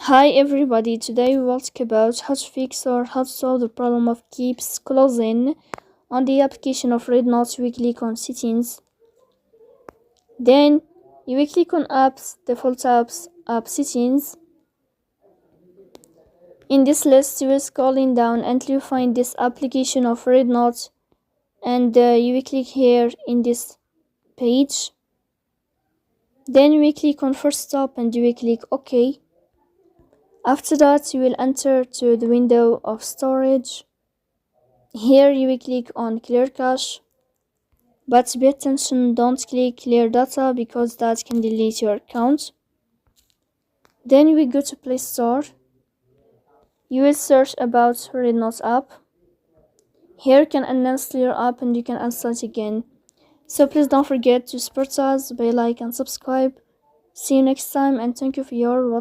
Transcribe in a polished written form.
Hi everybody, today we will talk about how to fix or how to solve the problem of keeps closing on the application of REDnote. We click on settings, then you will click on apps, default apps, app settings. In this list you will scrolling down until you find this application of REDnote, and you will click here in this page. Then you will click on first stop and you will click OK. After that you will enter to the window of storage. Here you will click on clear cache, but pay attention, don't click clear data because that can delete your account. Then you will go to Play Store. You will search about REDnote app. Here you can uninstall your app and you can install it again. So please don't forget to support us by like and subscribe. See you next time and thank you for your watching.